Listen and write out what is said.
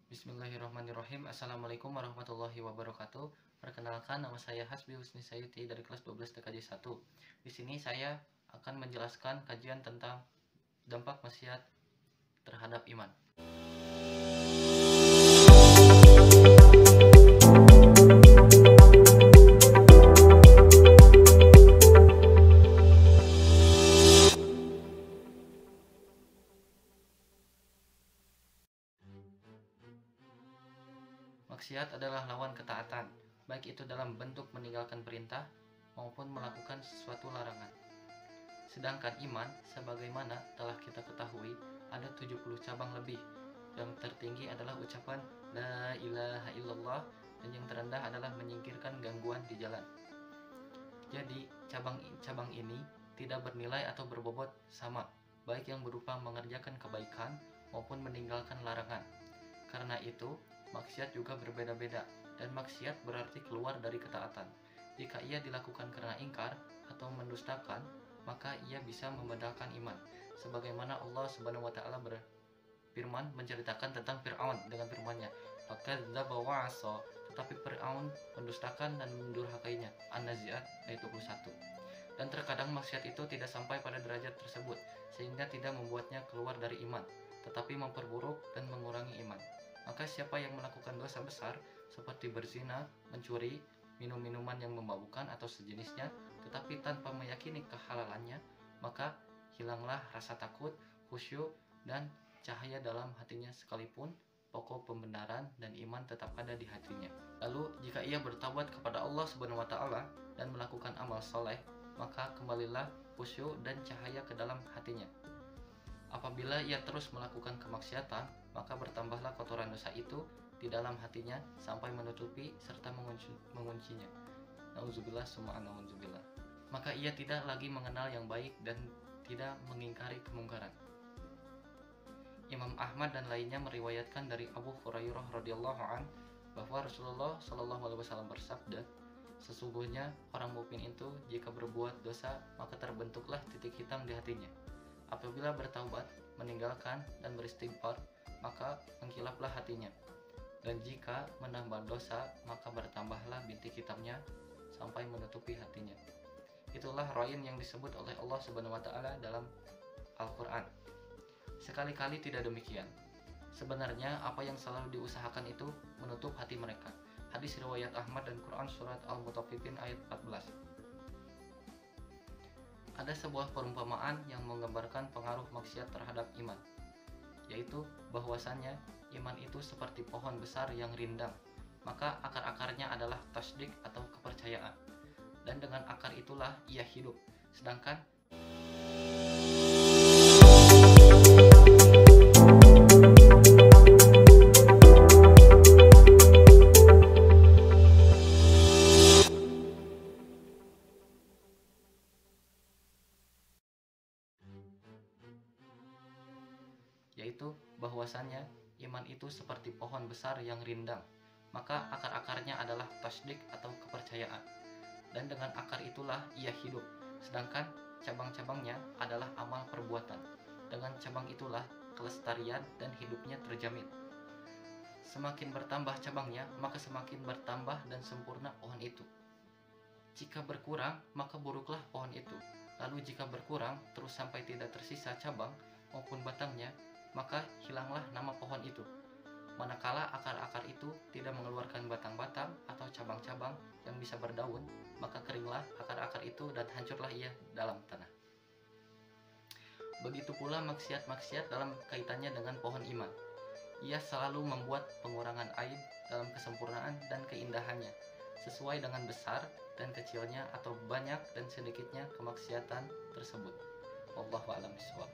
Bismillahirrahmanirrahim. Assalamualaikum warahmatullahi wabarakatuh. Perkenalkan, nama saya Hasbi Husni Sayuti dari kelas 12 TKJ 1. Di sini saya akan menjelaskan kajian tentang dampak maksiat terhadap iman. Maksiat adalah lawan ketaatan, baik itu dalam bentuk meninggalkan perintah maupun melakukan sesuatu larangan. Sedangkan iman, sebagaimana telah kita ketahui, ada 70 cabang lebih. Yang tertinggi adalah ucapan La ilaha illallah, dan yang terendah adalah menyingkirkan gangguan di jalan. Jadi, cabang-cabang ini tidak bernilai atau berbobot sama, baik yang berupa mengerjakan kebaikan maupun meninggalkan larangan. Karena itu, maksiat juga berbeda-beda, dan maksiat berarti keluar dari ketaatan. Jika ia dilakukan karena ingkar atau mendustakan, maka ia bisa membatalkan iman. Sebagaimana Allah Subhanahu wa taala berfirman menceritakan tentang Fir'aun dengan firman-Nya, "Fakadzdzaba wa 'asa", tetapi Fir'aun mendustakan dan mendurhakainya. An-Nazi'at ayat 21. Dan terkadang maksiat itu tidak sampai pada derajat tersebut, sehingga tidak membuatnya keluar dari iman, tetapi memperburuk dan mengurangi iman. Maka siapa yang melakukan dosa besar seperti berzina, mencuri, minum minuman yang memabukkan atau sejenisnya, tetapi tanpa meyakini kehalalannya, maka hilanglah rasa takut, khusyuk, dan cahaya dalam hatinya sekalipun pokok pembenaran dan iman tetap ada di hatinya. Lalu jika ia bertaubat kepada Allah Subhanahu wa taala dan melakukan amal soleh, maka kembalilah khusyuk dan cahaya ke dalam hatinya. Apabila ia terus melakukan kemaksiatan, maka bertambahlah kotoran dosa itu di dalam hatinya sampai menutupi serta menguncinya. Nauzubillah summa nauzubillah. Maka ia tidak lagi mengenal yang baik dan tidak mengingkari kemungkaran. Imam Ahmad dan lainnya meriwayatkan dari Abu Hurairah radhiyallahu an bahwa Rasulullah shallallahu alaihi wasallam bersabda, sesungguhnya orang mukmin itu jika berbuat dosa maka terbentuklah titik hitam di hatinya. Apabila bertaubat, meninggalkan dan beristighfar, maka mengkilaplah hatinya. Dan jika menambah dosa, maka bertambahlah bintik hitamnya sampai menutupi hatinya. Itulah rain yang disebut oleh Allah Subhanahu wa taala dalam Al-Qur'an. Sekali-kali tidak demikian. Sebenarnya apa yang selalu diusahakan itu menutup hati mereka. Hadis riwayat Ahmad dan Quran surat Al-Mutaffifin ayat 14. Ada sebuah perumpamaan yang menggambarkan pengaruh maksiat terhadap iman, yaitu bahwasannya iman itu seperti pohon besar yang rindang, maka akar-akarnya adalah tasdik atau kepercayaan, dan dengan akar itulah ia hidup. Sedangkan iman itu seperti pohon besar yang rindang, maka akar-akarnya adalah tasdik atau kepercayaan, dan dengan akar itulah ia hidup. Sedangkan cabang-cabangnya adalah amal perbuatan. Dengan cabang itulah kelestarian dan hidupnya terjamin. Semakin bertambah cabangnya, maka semakin bertambah dan sempurna pohon itu. Jika berkurang, maka buruklah pohon itu. Lalu jika berkurang terus sampai tidak tersisa cabang maupun batangnya, maka hilanglah nama pohon itu. Manakala akar-akar itu tidak mengeluarkan batang-batang atau cabang-cabang yang bisa berdaun, maka keringlah akar-akar itu dan hancurlah ia dalam tanah. Begitu pula maksiat-maksiat dalam kaitannya dengan pohon iman. Ia selalu membuat pengurangan aib dalam kesempurnaan dan keindahannya, sesuai dengan besar dan kecilnya atau banyak dan sedikitnya kemaksiatan tersebut. Wallahu a'lam bishawab.